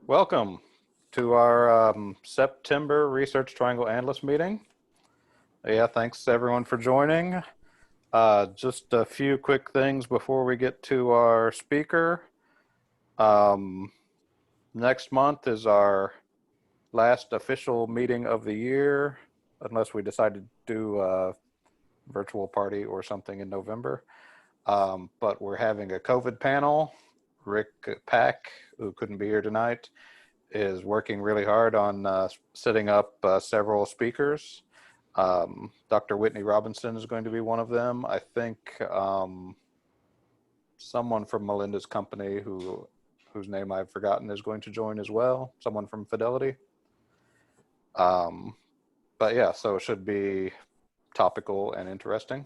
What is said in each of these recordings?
Welcome to our September Research Triangle Analyst meeting. Yeah, thanks everyone for joining. Just a few quick things before we get to our speaker. Next month is our last official meeting of the year, unless we decide to do a virtual party or something in November. But we're having a COVID panel. Rick Pack, who couldn't be here tonight, is working really hard on setting up several speakers. Dr. Whitney Robinson is going to be one of them. I think someone from Melinda's company whose name I've forgotten is going to join as well. Someone from Fidelity. But yeah, so it should be topical and interesting.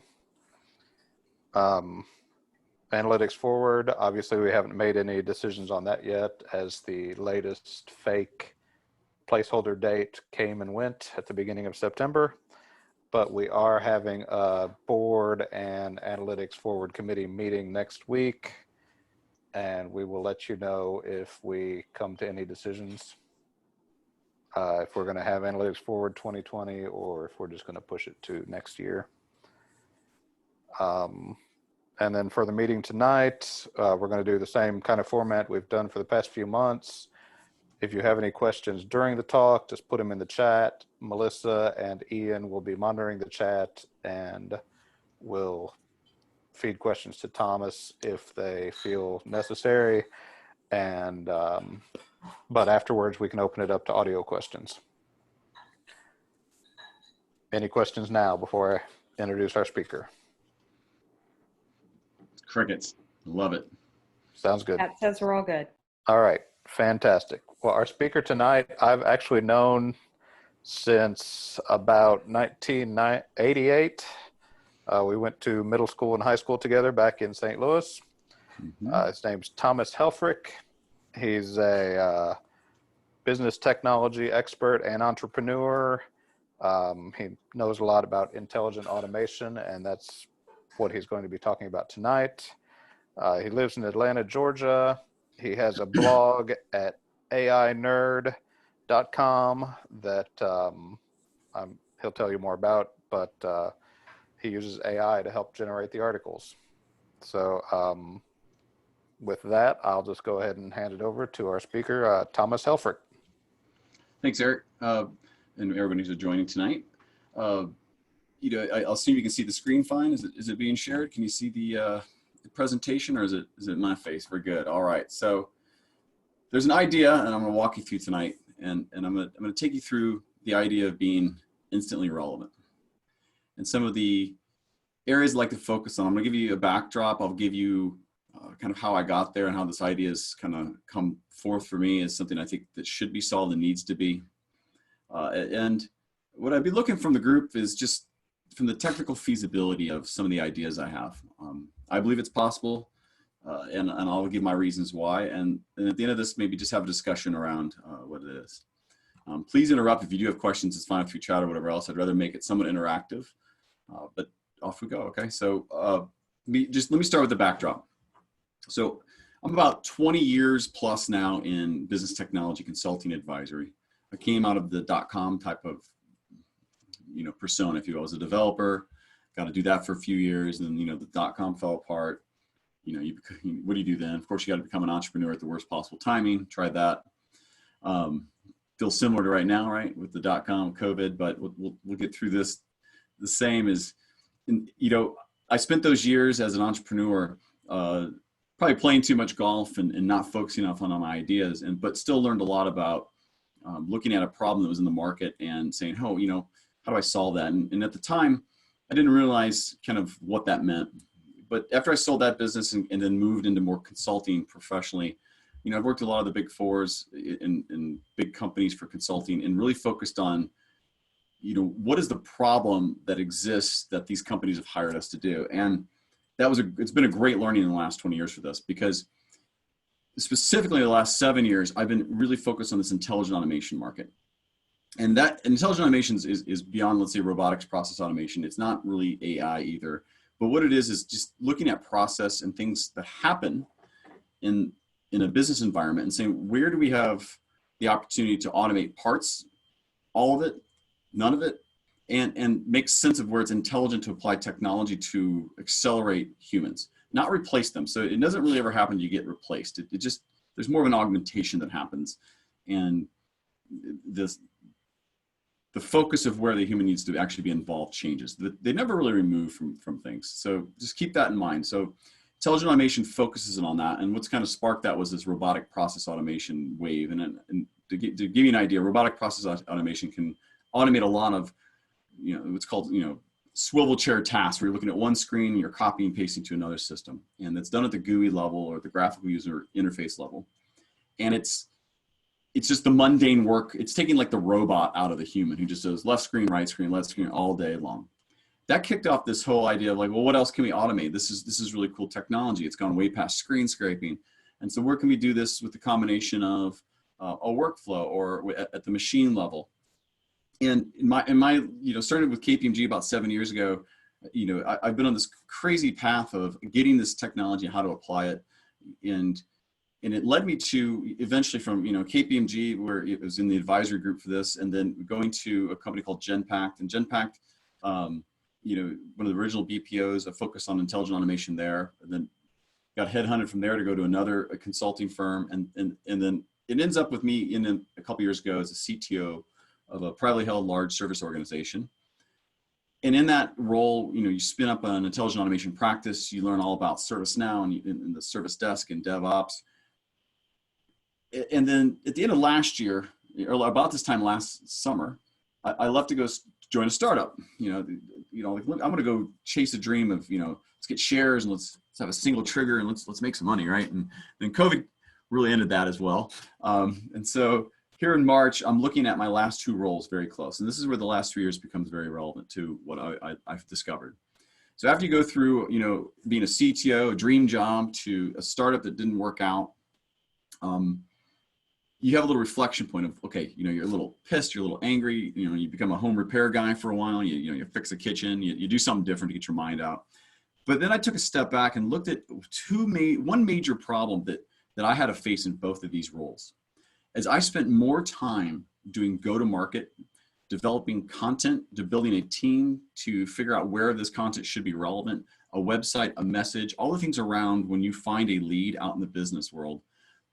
Analytics forward, obviously we haven't made any decisions on that yet, as the latest fake placeholder date came and went at the beginning of September, but we are having a board and analytics forward committee meeting next week, and we will let you know if we come to any decisions, if we're going to have analytics forward 2020 or if we're just going to push it to next year. And then for the meeting tonight, we're going to do the same kind of format we've done for the past few months. If you have any questions during the talk, just put them in the chat. Melissa and Ian will be monitoring the chat and will feed questions to Thomas if they feel necessary. And but afterwards, we can open it up to audio questions. Any questions now before I introduce our speaker? Crickets. Love it. Sounds good. That says we're all good. All right. Fantastic. Well, our speaker tonight, I've actually known since about 1988. We went to middle school and high school together back in St. Louis. His name's Thomas Helfrich. He's a business technology expert and entrepreneur. He knows a lot about intelligent automation, and that's what he's going to be talking about tonight. He lives in Atlanta, Georgia. He has a blog at ainerd.com that he'll tell you more about, but he uses AI to help generate the articles. So with that, I'll just go ahead and hand it over to our speaker, Thomas Helfrich. Thanks, Eric, and everybody who's joining tonight. I'll assume you can see the screen fine. Is it being shared? Can you see the presentation, or is it my face? We're good. All right. So there's an idea, and I'm going to walk you through tonight, and I'm going to take you through the idea of being instantly relevant, and some of the areas I'd like to focus on. I'm going to give you a backdrop. I'll give you kind of how I got there and how this idea has kind of come forth for me as something I think that should be solved and needs to be. And what I'd be looking from the group is just from the technical feasibility of some of the ideas I have. I believe it's possible, and I'll give my reasons why. And at the end of this, maybe just have a discussion around what it is. Please interrupt if you do have questions. It's fine if you chat or whatever else. I'd rather make it somewhat interactive, but off we go. Okay, so let me start with the backdrop. So I'm about 20 years plus now in business technology consulting advisory. I came out of the .com type of persona, if you will, as a developer. Got to do that for a few years, and then the .com fell apart. What do you do then? Of course, you got to become an entrepreneur at the worst possible timing. Tried that. Feels similar to right now, right, with the .com COVID, but we'll get through this. The same as, I spent those years as an entrepreneur, probably playing too much golf and not focusing enough on my ideas, but still learned a lot about looking at a problem that was in the market and saying, oh, how do I solve that? And at the time, I didn't realize kind of what that meant. But after I sold that business and then moved into more consulting professionally, I've worked with a lot of the big fours in big companies for consulting and really focused on, what is the problem that exists that these companies have hired us to do? And it's been a great learning in the last 20 years for this, because specifically the last 7 years, I've been really focused on this intelligent automation market. And that intelligent automation is beyond, let's say, robotics process automation. It's not really AI either. But what it is just looking at process and things that happen in a business environment and saying, where do we have the opportunity to automate parts, all of it, none of it, and make sense of where it's intelligent to apply technology to accelerate humans, not replace them. So it doesn't really ever happen you get replaced. It just, there's more of an augmentation that happens. And the focus of where the human needs to actually be involved changes. They never really remove from things. So just keep that in mind. So intelligent automation focuses on that. And what's kind of sparked that was this robotic process automation wave. And to give you an idea, robotic process automation can automate a lot of, what's called, swivel chair tasks, where you're looking at one screen, you're copying and pasting to another system. And that's done at the GUI level or the graphical user interface level. And it's just the mundane work. It's taking like the robot out of the human who just does left screen, left screen all day long. That kicked off this whole idea of like, well, what else can we automate? This is really cool technology. It's gone way past screen scraping. And so where can we do this with the combination of a workflow or at the machine level? And in my started with KPMG about 7 years ago, I've been on this crazy path of getting this technology, how to apply it. And it led me to eventually from, KPMG, where it was in the advisory group for this, and then going to a company called Genpact. And Genpact, one of the original BPOs, a focus on intelligent automation there, and then got headhunted from there to go to another consulting firm. And then it ends up with me in a couple years ago as a CTO of a privately held large service organization. And in that role, you spin up an intelligent automation practice. You learn all about ServiceNow and the service desk and DevOps. And then at the end of last year, or about this time last summer, I left to go join a startup. Like, look, I'm going to go chase a dream of, let's get shares and let's have a single trigger and let's make some money, right? And then COVID really ended that as well. And so here in March, I'm looking at my last 2 roles very close. And this is where the last 3 years becomes very relevant to what I've discovered. So after you go through, being a CTO, a dream job, to a startup that didn't work out, you have a little reflection point of, okay, you're a little pissed, you're a little angry, you become a home repair guy for a while, you fix a kitchen, you do something different to get your mind out. But then I took a step back and looked at one major problem that I had to face in both of these roles. As I spent more time doing go-to-market, developing content, to building a team to figure out where this content should be relevant, a website, a message, all the things around when you find a lead out in the business world.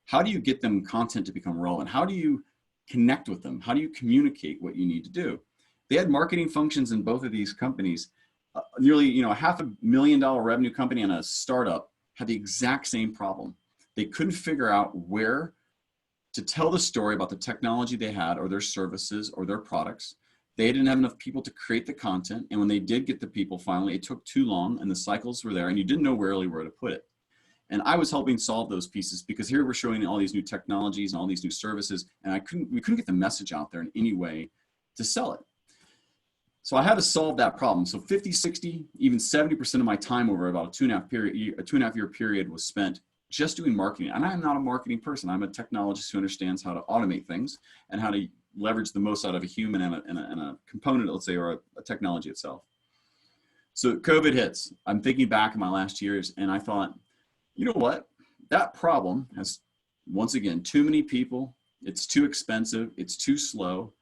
How do you get them content to become relevant? How do you connect with them? How do you communicate what you need to do? They had marketing functions in both of these companies. Nearly, a $500,000 revenue company and a startup had the exact same problem. They couldn't figure out where to tell the story about the technology they had or their services or their products. They didn't have enough people to create the content. And when they did get the people, finally, it took too long and the cycles were there and you didn't know really where to put it. And I was helping solve those pieces because here we're showing all these new technologies and all these new services, and we couldn't get the message out there in any way to sell it. So I had to solve that problem. So 50, 60, even 70% of my time over about a 2.5 year period was spent just doing marketing. And I'm not a marketing person. I'm a technologist who understands how to automate things and how to leverage the most out of a human and a component, let's say, or a technology itself. So COVID hits. I'm thinking back in my last years, and I thought, you know what? That problem has, once again, too many people. It's too expensive. It's too slow.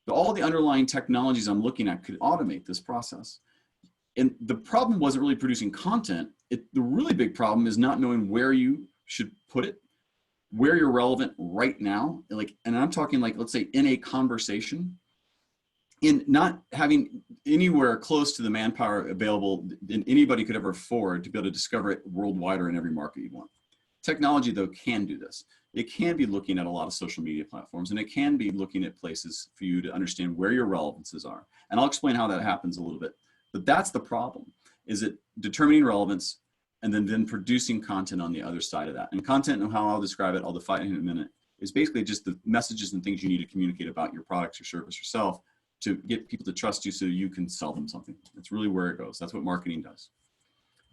But all the underlying technologies I'm looking at could automate this process. And the problem wasn't really producing content. The really big problem is not knowing where you should put it, where you're relevant right now. And I'm talking let's say in a conversation, in not having anywhere close to the manpower available than anybody could ever afford to be able to discover it worldwide or in every market you want. Technology, though, can do this. It can be looking at a lot of social media platforms, and it can be looking at places for you to understand where your relevances are. And I'll explain how that happens a little bit. But that's the problem, is it determining relevance and then producing content on the other side of that. And content, and how I'll describe it, I'll define it in a minute, is basically just the messages and things you need to communicate about your products, your service, yourself, to get people to trust you so you can sell them something. That's really where it goes. That's what marketing does.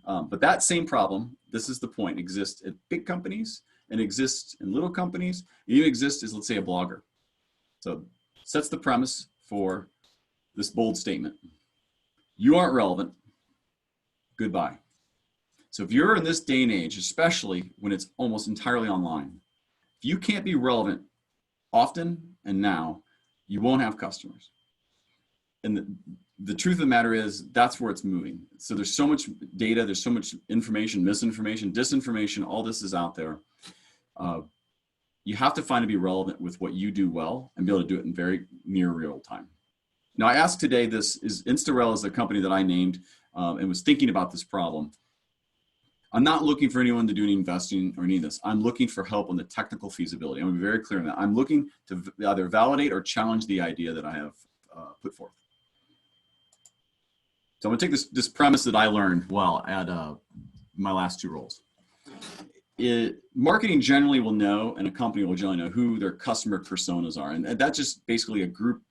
But that same problem, this is the point, exists at big companies and exists in little companies. It even exists as, let's say, a blogger. So sets the premise for this bold statement. You aren't relevant. Goodbye. So if you're in this day and age, especially when it's almost entirely online, if you can't be relevant often and now, you won't have customers. And the truth of the matter is that's where it's moving. So there's so much data, there's so much information, misinformation, disinformation, all this is out there. You have to find to be relevant with what you do well and be able to do it in very near real time. Now I asked today, this is InstaRel is the company that I named and was thinking about this problem. I'm not looking for anyone to do any investing or any of this. I'm looking for help on the technical feasibility. I'm going to be very clear on that. I'm looking to either validate or challenge the idea that I have put forth. So I'm going to take this premise that I learned well at my last 2 roles. Marketing generally will know, and a company will generally know who their customer personas are. And that's just basically a group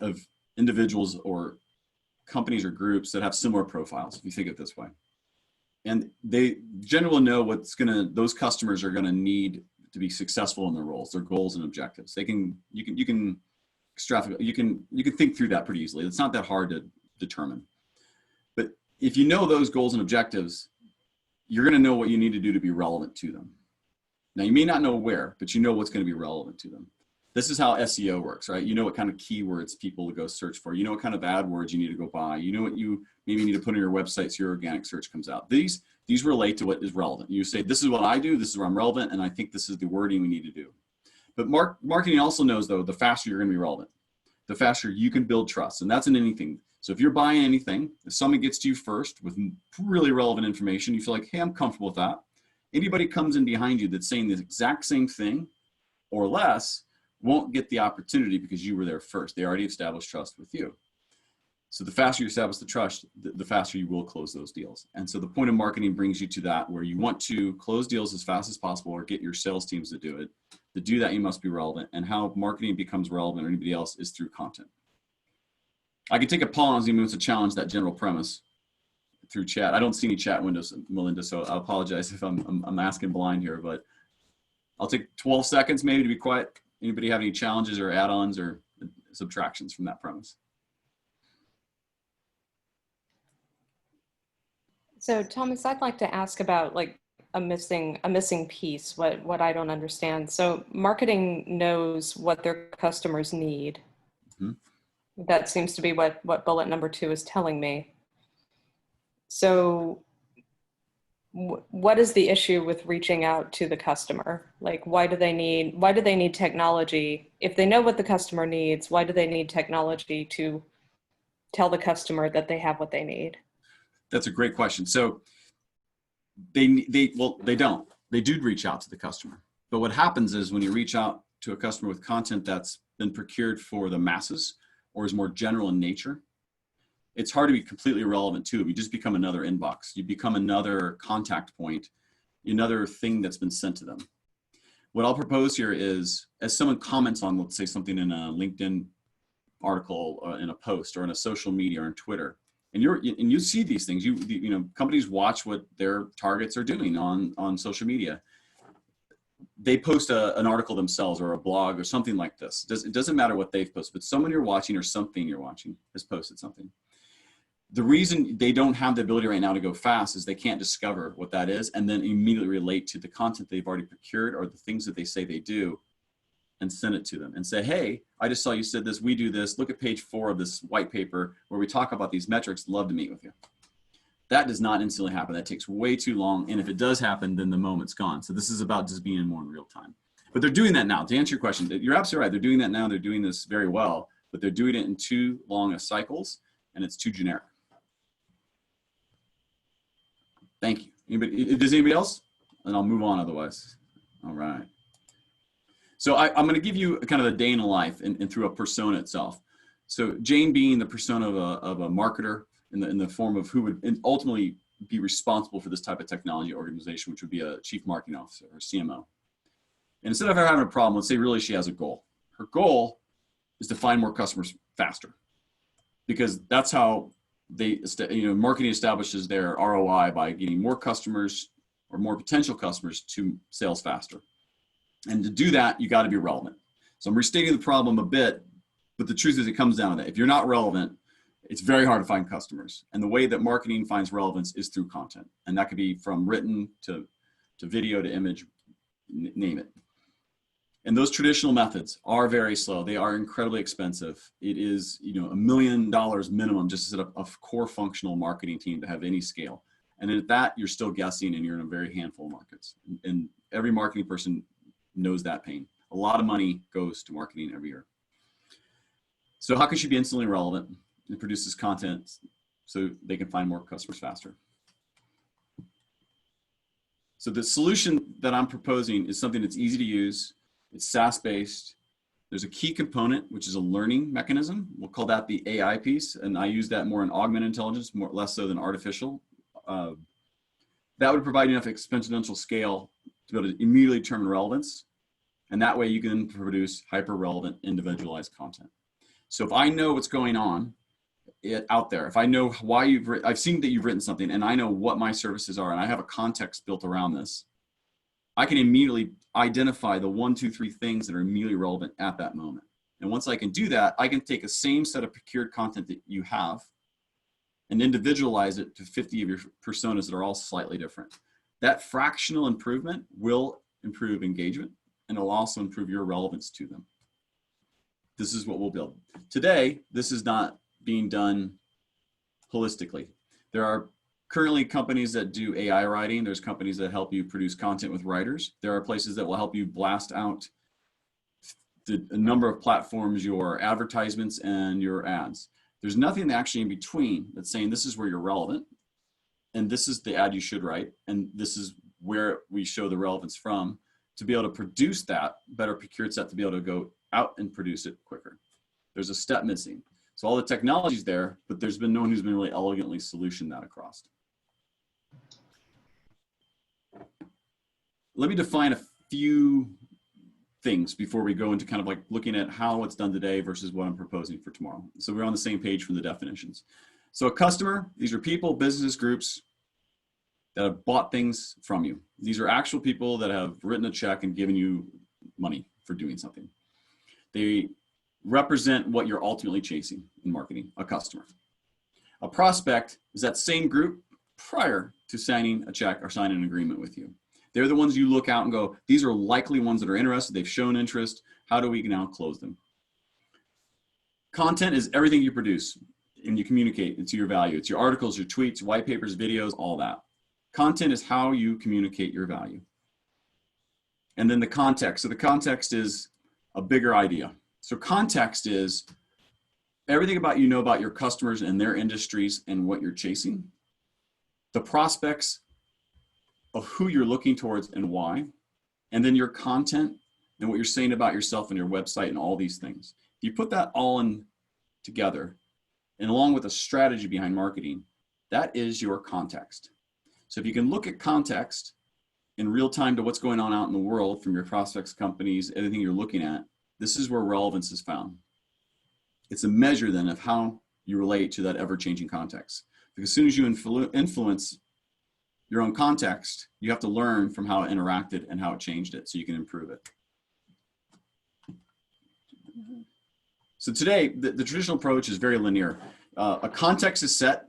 of individuals or companies or groups that have similar profiles, if you think of it this way. And they generally know those customers are going to need to be successful in their roles, their goals and objectives. You can think through that pretty easily. It's not that hard to determine. But if you know those goals and objectives, you're going to know what you need to do to be relevant to them. Now, you may not know where, but you know what's going to be relevant to them. This is how SEO works, right? You know what kind of keywords people will go search for. You know what kind of AdWords you need to go buy. You know what you maybe need to put on your website so your organic search comes out. These relate to what is relevant. You say, this is what I do, this is where I'm relevant, and I think this is the wording we need to do. But marketing also knows, though, the faster you're going to be relevant, the faster you can build trust. And that's in anything. So if you're buying anything, if someone gets to you first with really relevant information, you feel like, hey, I'm comfortable with that. Anybody comes in behind you that's saying the exact same thing or less won't get the opportunity because you were there first. They already established trust with you. So the faster you establish the trust, the faster you will close those deals. And so the point of marketing brings you to that where you want to close deals as fast as possible or get your sales teams to do it. To do that, you must be relevant. And how marketing becomes relevant or anybody else is through content. I can take a pause and to challenge that general premise through chat. I don't see any chat windows, Melinda, so I apologize if I'm asking blind here, but I'll take 12 seconds maybe to be quiet. Anybody have any challenges or add-ons or subtractions from that premise? So Thomas, I'd like to ask about like a missing piece, what I don't understand. So marketing knows what their customers need. Mm-hmm. That seems to be what bullet number 2 is telling me. So what is the issue with reaching out to the customer? Like, why do they need technology? If they know what the customer needs, why do they need technology to tell the customer that they have what they need? That's a great question. So they don't. They do reach out to the customer. But what happens is when you reach out to a customer with content that's been procured for the masses or is more general in nature, it's hard to be completely relevant to them. You just become another inbox. You become another contact point, another thing that's been sent to them. What I'll propose here is, as someone comments on, let's say, something in a LinkedIn article, in a post, or in a social media or on Twitter, and you see these things. You know, companies watch what their targets are doing on social media. They post an article themselves or a blog or something like this. It doesn't matter what they've posted, but someone you're watching or something you're watching has posted something. The reason they don't have the ability right now to go fast is they can't discover what that is and then immediately relate to the content they've already procured or the things that they say they do and send it to them and say, hey, I just saw you said this, we do this. Look at page 4 of this white paper where we talk about these metrics. Love to meet with you. That does not instantly happen. That takes way too long. And if it does happen, then the moment's gone. So this is about just being more in real time. But they're doing that now. To answer your question, you're absolutely right. They're doing that now. They're doing this very well, but they're doing it in too long a cycles and it's too generic. Thank you. Does anybody else? And I'll move on otherwise. All right. So I'm going to give you kind of a day in a life and through a persona itself. So Jane being the persona of a marketer in the form of who would ultimately be responsible for this type of technology organization, which would be a chief marketing officer or CMO. And instead of her having a problem, let's say really she has a goal. Her goal is to find more customers faster because that's how marketing establishes their ROI by getting more customers or more potential customers to sales faster. And to do that, you got to be relevant. So I'm restating the problem a bit, but the truth is it comes down to that. If you're not relevant, it's very hard to find customers. And the way that marketing finds relevance is through content. And that could be from written to video to image, name it. And those traditional methods are very slow. They are incredibly expensive. It is, $1 million minimum just to set up a core functional marketing team to have any scale. And at that, you're still guessing, and you're in a very handful of markets. And every marketing person knows that pain. A lot of money goes to marketing every year. So how can she be instantly relevant and produce this content so they can find more customers faster? So the solution that I'm proposing is something that's easy to use. It's SaaS-based. There's a key component, which is a learning mechanism. We'll call that the AI piece. And I use that more in augmented intelligence, less so than artificial. That would provide enough exponential scale to be able to immediately determine relevance. And that way you can produce hyper-relevant, individualized content. So if I know what's going on out there, if I know why I've seen that you've written something, and I know what my services are, and I have a context built around this, I can immediately identify the 1, 2, 3 things that are immediately relevant at that moment. And once I can do that, I can take a same set of procured content that you have and individualize it to 50 of your personas that are all slightly different. That fractional improvement will improve engagement, and it'll also improve your relevance to them. This is what we'll build. Today, this is not being done holistically. There are currently companies that do AI writing. There's companies that help you produce content with writers. There are places that will help you blast out a number of platforms, your advertisements and your ads. There's nothing actually in between that's saying this is where you're relevant, and this is the ad you should write, and this is where we show the relevance from, to be able to produce that better procured set, to be able to go out and produce it quicker. There's a step missing. So all the technology's there, but there's been no one who's been really elegantly solutioned that across. Let me define a few things before we go into kind of like looking at how it's done today versus what I'm proposing for tomorrow. So we're on the same page from the definitions. So a customer, these are people, business groups that have bought things from you. These are actual people that have written a check and given you money for doing something. They represent what you're ultimately chasing in marketing, a customer. A prospect is that same group prior to signing a check or signing an agreement with you. They're the ones you look out and go, these are likely ones that are interested, they've shown interest, how do we now close them? Content is everything you produce and you communicate into your value. It's your articles, your tweets, white papers, videos, all that. Content is how you communicate your value. And then the context. So the context is a bigger idea. So context is everything about you know about your customers and their industries and what you're chasing. The prospects of who you're looking towards and why. And then your content and what you're saying about yourself and your website and all these things. You put that all in together, and along with a strategy behind marketing, that is your context. So if you can look at context in real time to what's going on out in the world from your prospects, companies, anything you're looking at, this is where relevance is found. It's a measure then of how you relate to that ever-changing context. Because as soon as you influence your own context, you have to learn from how it interacted and how it changed it so you can improve it. So today, the traditional approach is very linear. A context is set.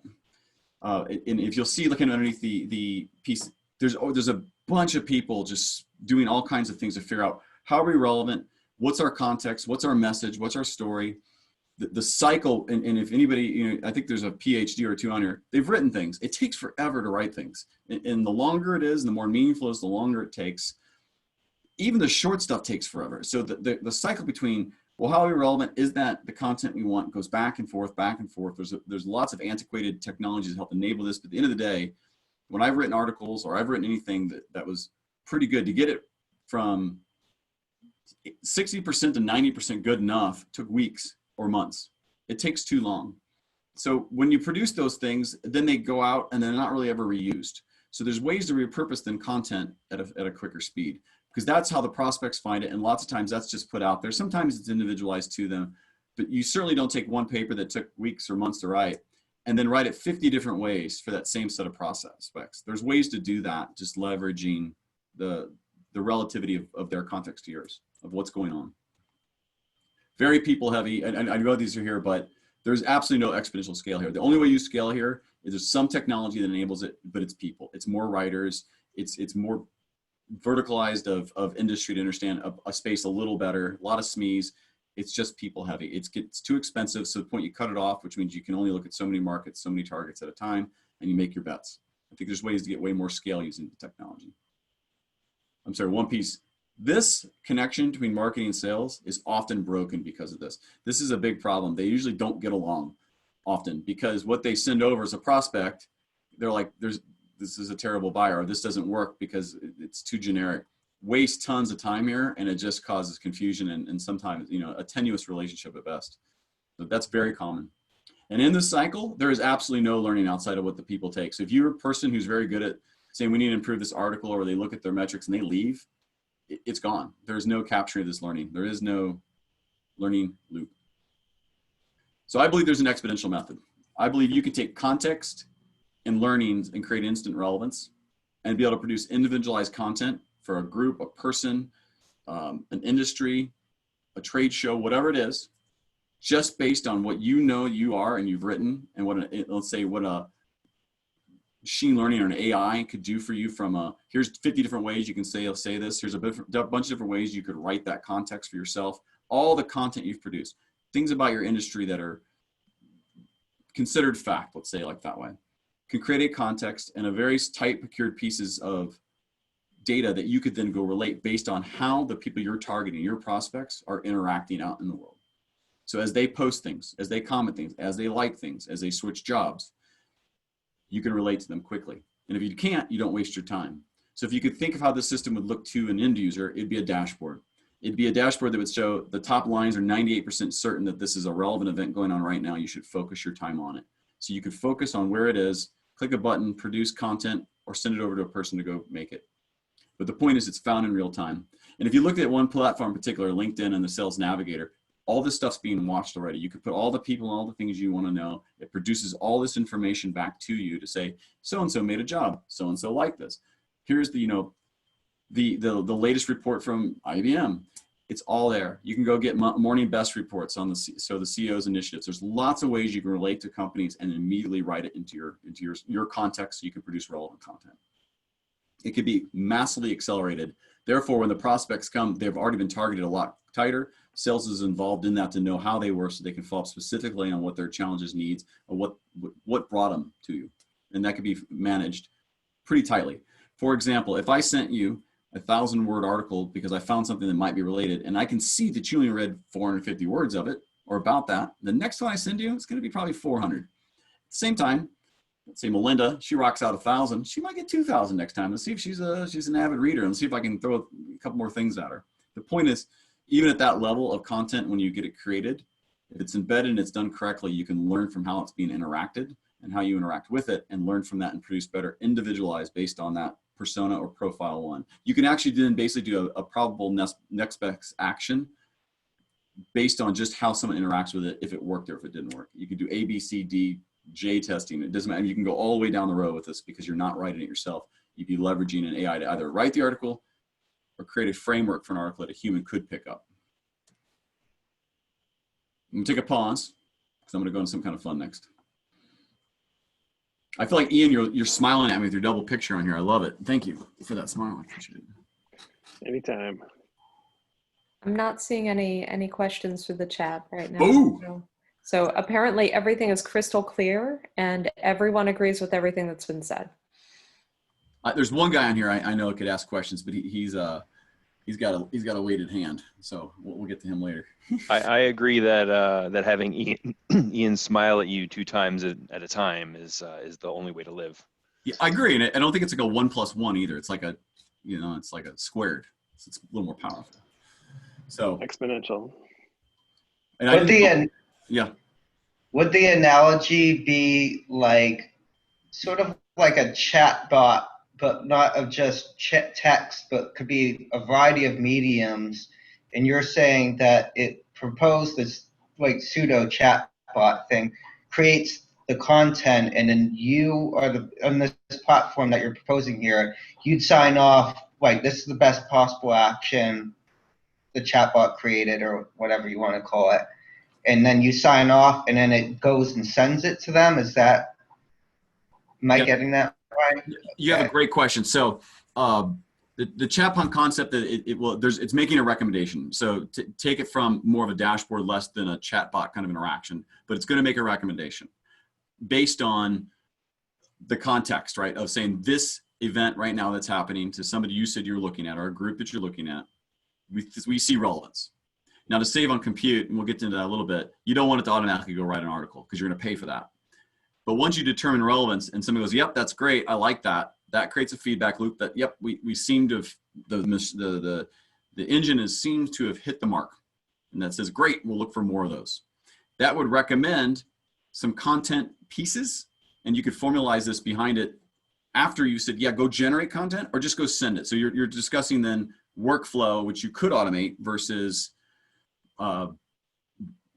And if you'll see looking underneath the piece, there's a bunch of people just doing all kinds of things to figure out how are we relevant, what's our context, what's our message, what's our story, the cycle. And if anybody, I think there's a PhD or two on here, they've written things. It takes forever to write things. And the longer it is, and the more meaningful it is, the longer it takes. Even the short stuff takes forever. So the cycle between, well, how are we relevant? Is that the content we want? Goes back and forth, back and forth. There's lots of antiquated technologies to help enable this. But at the end of the day, when I've written articles or I've written anything that was pretty good, to get it from 60% to 90% good enough took weeks or months. It takes too long. So when you produce those things, then they go out and they're not really ever reused. So there's ways to repurpose then content at a quicker speed, because that's how the prospects find it. And lots of times that's just put out there. Sometimes it's individualized to them, but you certainly don't take one paper that took weeks or months to write and then write it 50 different ways for that same set of prospects. There's ways to do that, just leveraging the relativity of their context to yours, of what's going on. Very people heavy, and I know these are here, but there's absolutely no exponential scale here. The only way you scale here is there's some technology that enables it, but it's people. It's more writers, it's more verticalized of industry to understand a space a little better, a lot of SMEs. It's just people heavy. It's too expensive. So the point you cut it off, which means you can only look at so many markets, so many targets at a time, and you make your bets. I think there's ways to get way more scale using the technology. I'm sorry, one piece. This connection between marketing and sales is often broken because of this. This is a big problem. They usually don't get along often because what they send over as a prospect, they're like, this is a terrible buyer, or this doesn't work because it's too generic. Waste tons of time here, and it just causes confusion and sometimes, you know, a tenuous relationship at best. So that's very common. And in this cycle, there is absolutely no learning outside of what the people take. So if you're a person who's very good at saying we need to improve this article, or they look at their metrics and they leave, it's gone. There's no capturing of this learning. There is no learning loop. So I believe there's an exponential method. I believe you can take context and learnings and create instant relevance and be able to produce individualized content for a group, a person, an industry, a trade show, whatever it is, just based on what you know you are and you've written, and what let's say what a machine learning or an AI could do for you. From here's 50 different ways you can say this. Here's a bunch of different ways you could write that context for yourself. All the content you've produced, things about your industry that are considered fact, let's say it like that way, can create a context and a very tight procured pieces of data that you could then go relate based on how the people you're targeting, your prospects, are interacting out in the world. So as they post things, as they comment things, as they like things, as they switch jobs, you can relate to them quickly. And if you can't, you don't waste your time. So if you could think of how the system would look to an end user, it'd be a dashboard. It'd be a dashboard that would show the top lines are 98% certain that this is a relevant event going on right now. You should focus your time on it. So you could focus on where it is, click a button, produce content, or send it over to a person to go make it. But the point is it's found in real time. And if you looked at one platform in particular, LinkedIn and the Sales Navigator, all this stuff's being watched already. You could put all the people and all the things you want to know. It produces all this information back to you to say, so-and-so made a job. So-and-so liked this. Here's the, you know, the latest report from IBM. It's all there. You can go get morning best reports on the CEO's initiatives. There's lots of ways you can relate to companies and immediately write it into your context so you can produce relevant content. It could be massively accelerated. Therefore, when the prospects come, they've already been targeted a lot tighter. Sales is involved in that to know how they were so they can follow up specifically on what their challenges, needs, or what brought them to you. And that could be managed pretty tightly. For example, if I sent you a 1,000-word article because I found something that might be related, and I can see that you only read 450 words of it or about that, the next one I send you, it's going to be probably 400. At the same time, let's say Melinda, she rocks out 1,000. She might get 2,000 next time. Let's see if she's an avid reader, and see if I can throw a couple more things at her. The point is, even at that level of content, when you get it created, if it's embedded and it's done correctly, you can learn from how it's being interacted and how you interact with it, and learn from that and produce better individualized based on that persona or profile one. You can actually then basically do a probable next best action based on just how someone interacts with it, if it worked or if it didn't work. You could do A, B, C, D, J testing. It doesn't matter. You can go all the way down the road with this because you're not writing it yourself. You'd be leveraging an AI to either write the article or create a framework for an article that a human could pick up. I'm gonna take a pause because I'm gonna go into some kind of fun next. I feel like, Ian, you're smiling at me with your double picture on here. I love it. Thank you for that smile. I appreciate it. Anytime. I'm not seeing any questions through the chat right now. Ooh. So apparently everything is crystal clear and everyone agrees with everything that's been said. There's one guy on here I know could ask questions, but he's got a weighted hand, so we'll get to him later. I agree that that having Ian smile at you 2 times at a time is the only way to live. Yeah, I agree, and I don't think it's like a 1 + 1 either. It's like it's like a squared. So it's a little more powerful. So Exponential. And yeah. Would the analogy be like sort of like a chat bot, but not of just text, but could be a variety of mediums? And you're saying that it proposed this like pseudo chat bot thing, creates the content, and then you are on this platform that you're proposing here, you'd sign off like this is the best possible action the chatbot created, or whatever you want to call it. And then you sign off, and then it goes and sends it to them. Is that, am I getting that right? You have a great question. So The chat bot concept that it's making a recommendation. So take it from more of a dashboard, less than a chat bot kind of interaction, but it's going to make a recommendation based on the context, right? Of saying this event right now that's happening to somebody you said you're looking at, or a group that you're looking at, we see relevance. Now to save on compute, and we'll get into that a little bit, you don't want it to automatically go write an article because you're going to pay for that. But once you determine relevance and somebody goes, yep, that's great, I like that, that creates a feedback loop that, yep, we seem to have, the engine seems to have hit the mark. And that says, great, we'll look for more of those. That would recommend some content pieces, and you could formalize this behind it after you said, yeah, go generate content, or just go send it. So you're discussing then workflow, which you could automate, versus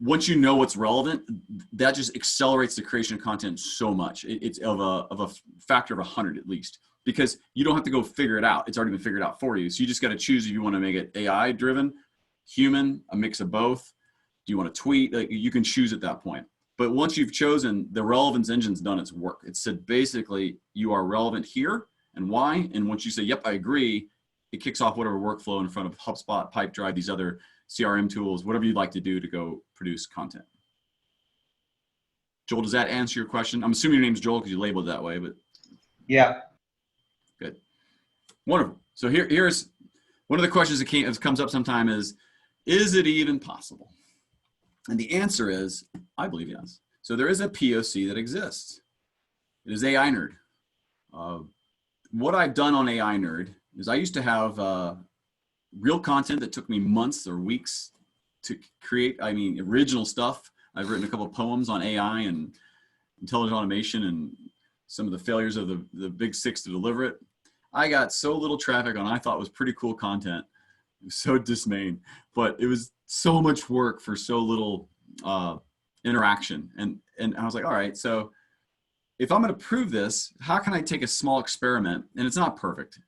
once you know what's relevant, that just accelerates the creation of content so much. It's of a factor of 100 at least, because you don't have to go figure it out. It's already been figured out for you. So you just got to choose if you want to make it AI driven, human, a mix of both. Do you want to tweet? Like, you can choose at that point. But once you've chosen, the relevance engine's done its work. It said basically you are relevant here and why. And once you say, yep, I agree, it kicks off whatever workflow in front of HubSpot, Pipedrive, these other CRM tools, whatever you'd like to do to go produce content. Joel, does that answer your question? I'm assuming your name's Joel because you labeled it that way, but. Yeah. Good. Wonderful. So here's one of the questions that comes up sometime is it even possible? And the answer is, I believe yes. So there is a POC that exists. It is AI Nerd. What I've done on AI Nerd is I used to have real content that took me months or weeks to create. I mean, original stuff. I've written a couple of poems on AI and intelligent automation and some of the failures of the big six to deliver it. I got so little traffic on I thought was pretty cool content. It was so dismaying, but it was so much work for so little interaction. And I was like, all right, so if I'm going to prove this, how can I take a small experiment? And it's not perfect.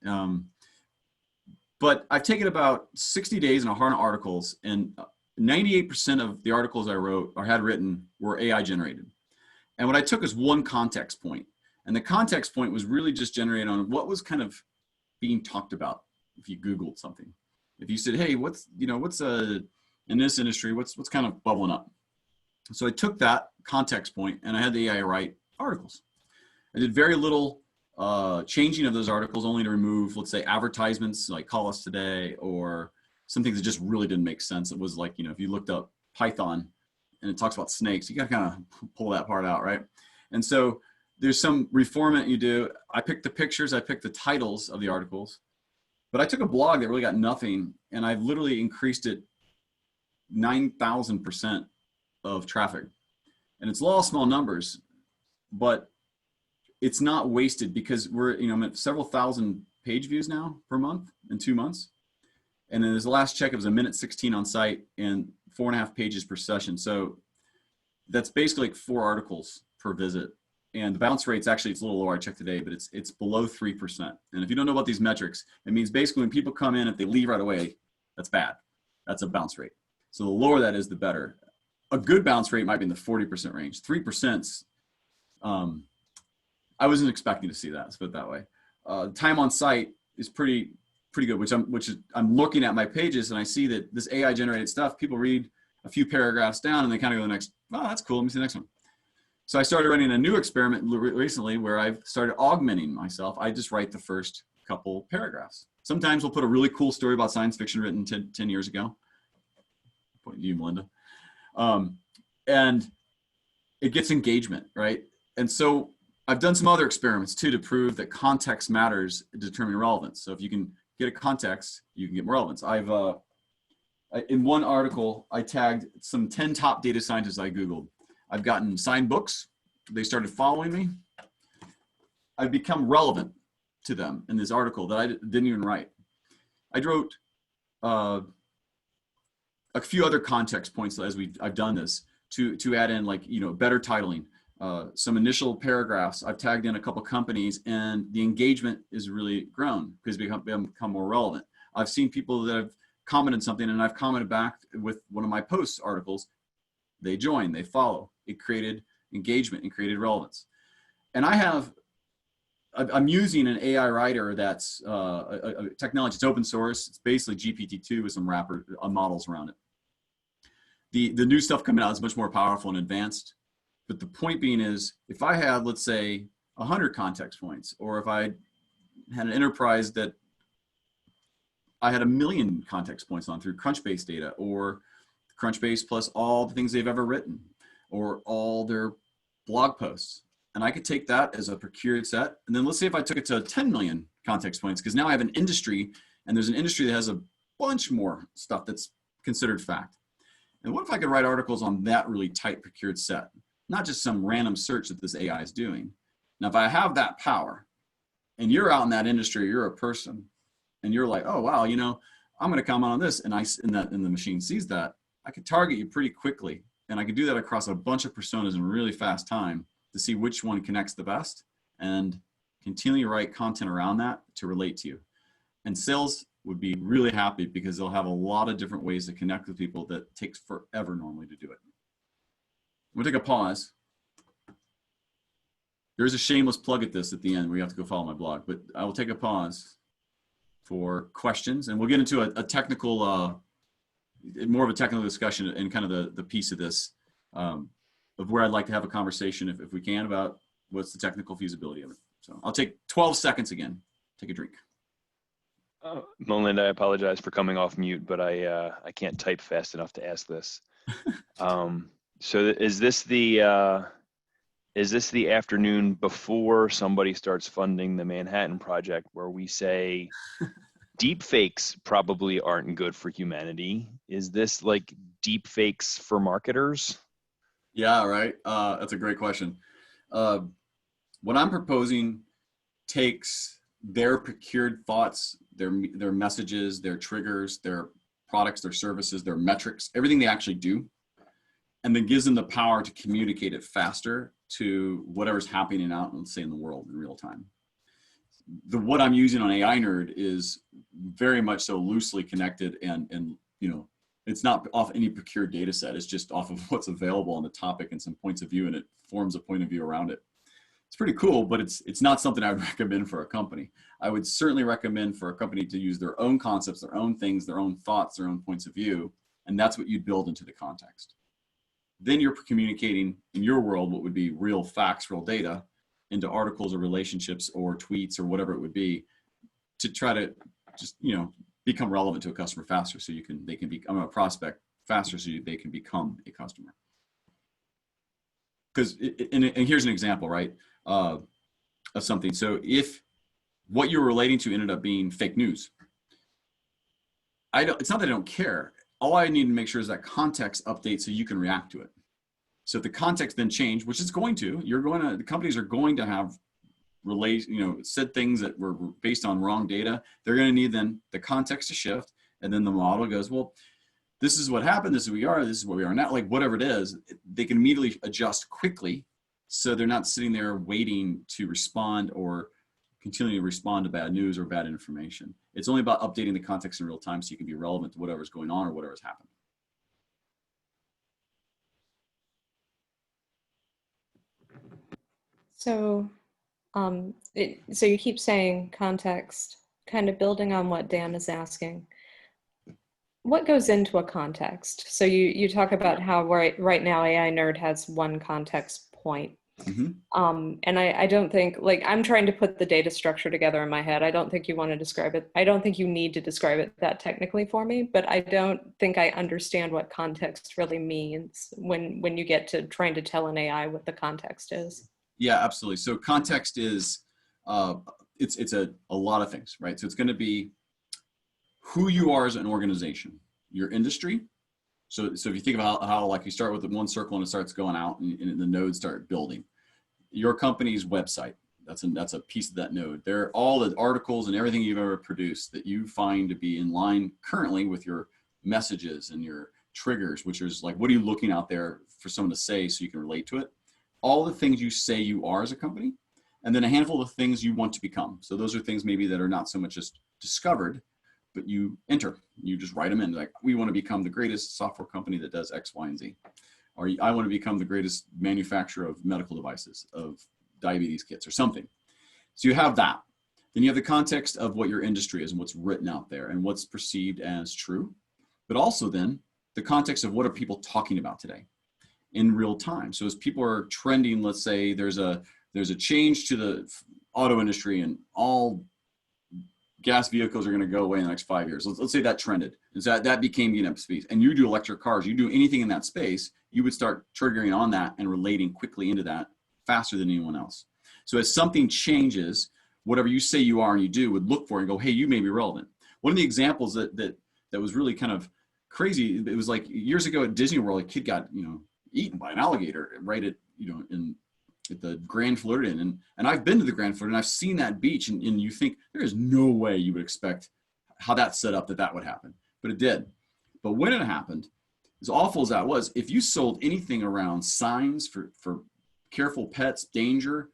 But I've taken about 60 days and 100 articles, and 98% of the articles I wrote or had written were AI generated. And what I took is one context point. And the context point was really just generated on what was kind of being talked about if you Googled something. If you said, hey, what's in this industry, what's kind of bubbling up? So I took that context point and I had the AI write articles. I did very little changing of those articles, only to remove, let's say, advertisements like Call Us Today, or some things that just really didn't make sense. It was like, if you looked up Python and it talks about snakes, you got to kind of pull that part out, right? And so there's some reformat you do. I picked the pictures, I picked the titles of the articles, but I took a blog that really got nothing, and I've literally increased it 9,000% of traffic. And it's law of small numbers, but it's not wasted because I'm at several thousand page views now per month in 2 months. And then the last check, it was 1:16 on site and 4.5 pages per session. So that's basically like 4 articles per visit. And the bounce rate's actually, it's a little lower, I checked today, but it's below 3%. And if you don't know about these metrics, it means basically when people come in, if they leave right away, that's bad. That's a bounce rate. So the lower that is, the better. A good bounce rate might be in the 40% range. 3%, I wasn't expecting to see that, let's put it that way. Time on site is pretty good, which I'm looking at my pages and I see that this AI generated stuff, people read a few paragraphs down and they kind of go to the next, oh, that's cool, let me see the next one. So I started running a new experiment recently where I've started augmenting myself. I just write the first couple paragraphs. Sometimes we'll put a really cool story about science fiction written 10 years ago. Point to you, Melinda. And it gets engagement, right? And so I've done some other experiments too to prove that context matters in determining relevance. So if you can get a context, you can get more relevance. In one article, I tagged some 10 top data scientists I Googled. I've gotten signed books. They started following me. I've become relevant to them in this article that I didn't even write. I wrote a few other context points as I've done this to add in, like, better titling, some initial paragraphs. I've tagged in a couple companies and the engagement is really grown because we become more relevant. I've seen people that have commented something and I've commented back with one of my post articles. They join, they follow. It created engagement and created relevance. And I have I'm using an AI writer that's a technology. It's open source. It's basically GPT-2 with some wrapper models around it. The new stuff coming out is much more powerful and advanced. But the point being is, if I had, let's say, 100 context points, or if I had an enterprise that I had 1 million context points on through Crunchbase data, or Crunchbase plus all the things they've ever written, or all their blog posts. And I could take that as a procured set. And then let's say if I took it to 10 million context points, because now I have an industry, and there's an industry that has a bunch more stuff that's considered fact. And what if I could write articles on that really tight procured set? Not just some random search that this AI is doing. Now, if I have that power, and you're out in that industry, you're a person, and you're like, oh, wow, you know, I'm going to comment on this, and the machine sees that, I could target you pretty quickly. And I could do that across a bunch of personas in really fast time to see which one connects the best and continually write content around that to relate to you. And sales would be really happy because they'll have a lot of different ways to connect with people that takes forever normally to do it. We'll take a pause. There's a shameless plug at this at the end where you have to go follow my blog, but I will take a pause for questions, and we'll get into a technical, more of a technical discussion and kind of the piece of this, of where I'd like to have a conversation, if we can, about what's the technical feasibility of it. So I'll take 12 seconds again. Take a drink. Melinda, I apologize for coming off mute, but I can't type fast enough to ask this. So is this the afternoon before somebody starts funding the Manhattan Project, where we say deepfakes probably aren't good for humanity? Is this like deepfakes for marketers? Yeah, right. That's a great question. What I'm proposing takes their procured thoughts, their messages, their triggers, their products, their services, their metrics, everything they actually do, and then gives them the power to communicate it faster to whatever's happening out, let's say, in the world in real time. What I'm using on AI Nerd is very much so loosely connected, and you know, it's not off any procured data set. It's just off of what's available on the topic and some points of view, and it forms a point of view around it. It's pretty cool, but it's not something I would recommend for a company. I would certainly recommend for a company to use their own concepts, their own things, their own thoughts, their own points of view, and that's what you'd build into the context. Then you're communicating in your world what would be real facts, real data, into articles or relationships or tweets or whatever it would be, to try to just, you know, become relevant to a customer faster, so they can become a prospect faster, so they can become a customer. Because and here's an example, right, of something. So if what you're relating to ended up being fake news, it's not that I don't care. All I need to make sure is that context updates so you can react to it. So if the context then changed, which it's going to, the companies are going to have said things that were based on wrong data. They're going to need then the context to shift, and then the model goes, well, this is what happened, this is who we are, this is where we are now, like whatever it is, they can immediately adjust quickly, so they're not sitting there waiting to respond or continually respond to bad news or bad information. It's only about updating the context in real time so you can be relevant to whatever's going on or whatever's happened. So, so you keep saying context, kind of building on what Dan is asking. What goes into a context? So you talk about how right now AI Nerd has one context point. Mm-hmm. And I don't think, like, I'm trying to put the data structure together in my head. I don't think you want to describe it. I don't think you need to describe it that technically for me, but I don't think I understand what context really means when you get to trying to tell an AI what the context is. Yeah, absolutely. So context is, it's a lot of things, right? So it's going to be who you are as an organization, your industry. So if you think about how like you start with the one circle and it starts going out and the nodes start building. Your company's website, that's a piece of that node. They're all the articles and everything you've ever produced that you find to be in line currently with your messages and your triggers, which is like, what are you looking out there for someone to say so you can relate to it? All the things you say you are as a company, and then a handful of things you want to become. So those are things maybe that are not so much just discovered, but you enter, you just write them in, like, we want to become the greatest software company that does X, Y, and Z. Or I want to become the greatest manufacturer of medical devices, of diabetes kits or something. So you have that. Then you have the context of what your industry is and what's written out there and what's perceived as true. But also then the context of what are people talking about today in real time. So as people are trending, let's say there's a change to the auto industry and all gas vehicles are going to go away in the next 5 years. Let's say that trended. And so that became getting up to speed. And you do electric cars, you do anything in that space, you would start triggering on that and relating quickly into that faster than anyone else. So as something changes, whatever you say you are and you do would look for and go, hey, you may be relevant. One of the examples that was really kind of crazy, it was like years ago at Disney World, a kid got, eaten by an alligator right at, at the Grand Floridian. And I've been to the Grand Floridian, I've seen that beach, and you think there is no way you would expect how that's set up that would happen, but it did. But when it happened, as awful as that was, if you sold anything around signs for careful pets, danger,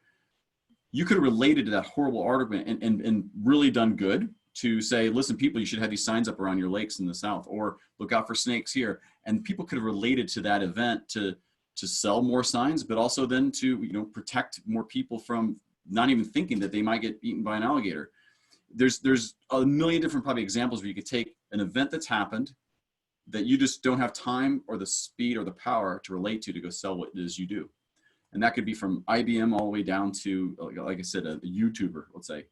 you could have related to that horrible article and really done good to say, listen, people, you should have these signs up around your lakes in the South, or look out for snakes here. And people could have related to that event to sell more signs, but also then to, protect more people from not even thinking that they might get eaten by an alligator. There's a million different probably examples where you could take an event that's happened that you just don't have time or the speed or the power to relate to go sell what it is you do. And that could be from IBM all the way down to, like I said, a YouTuber, let's say.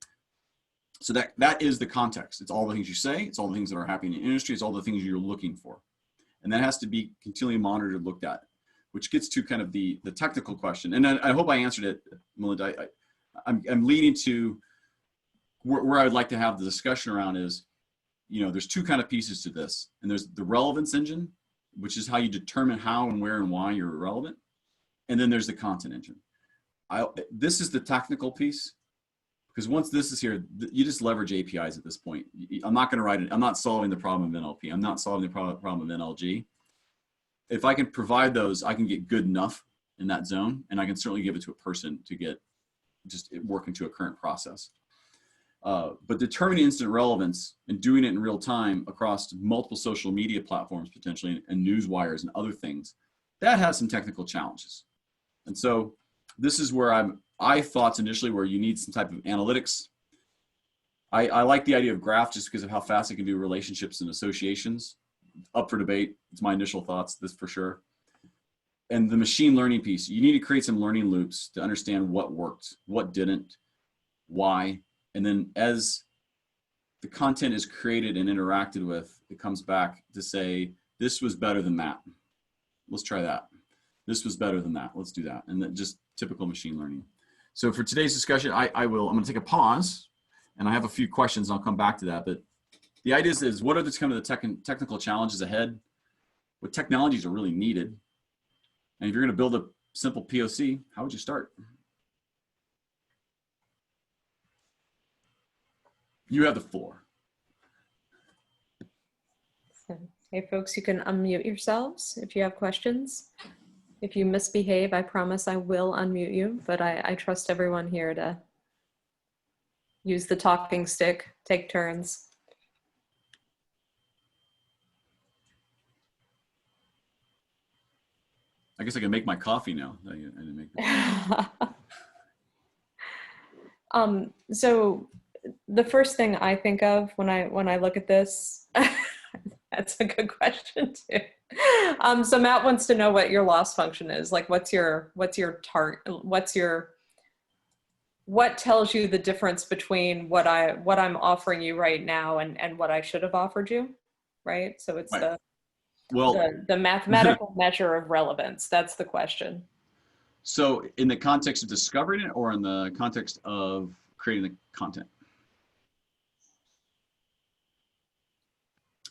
So that is the context. It's all the things you say. It's all the things that are happening in the industry. It's all the things you're looking for. And that has to be continually monitored, looked at, which gets to kind of the technical question. And I hope I answered it, Melinda. I'm leading to where I would like to have the discussion around is, there's two kind of pieces to this. And there's the relevance engine, which is how you determine how and where and why you're relevant. And then there's the content engine. This is the technical piece, because once this is here, you just leverage APIs at this point. I'm not going to write it. I'm not solving the problem of NLP. I'm not solving the problem of NLG. If I can provide those, I can get good enough in that zone, and I can certainly give it to a person to get just work into a current process. But determining instant relevance and doing it in real time across multiple social media platforms potentially, and news wires and other things, that has some technical challenges. And so this is where I thought initially where you need some type of analytics. I like the idea of graph just because of how fast it can do relationships and associations. Up for debate. It's my initial thoughts, this for sure. And the machine learning piece, you need to create some learning loops to understand what worked, what didn't, why. And then as the content is created and interacted with, it comes back to say, this was better than that. Let's try that. This was better than that. Let's do that. And then just typical machine learning. So for today's discussion, I'm going to take a pause, and I have a few questions. I'll come back to that. But the idea is what are kind of the technical challenges ahead? What technologies are really needed? And if you're going to build a simple POC, how would you start? You have the floor. Hey, folks, you can unmute yourselves if you have questions. If you misbehave, I promise I will unmute you, but I trust everyone here to use the talking stick, take turns. I guess I can make my coffee now. I didn't make it. So the first thing I think of when I look at this, that's a good question too. So Matt wants to know what your loss function is. Like, what tells you the difference between what I'm offering you right now and what I should have offered you, right? So it's right. the mathematical measure of relevance. That's the question. So in the context of discovering it, or in the context of creating the content?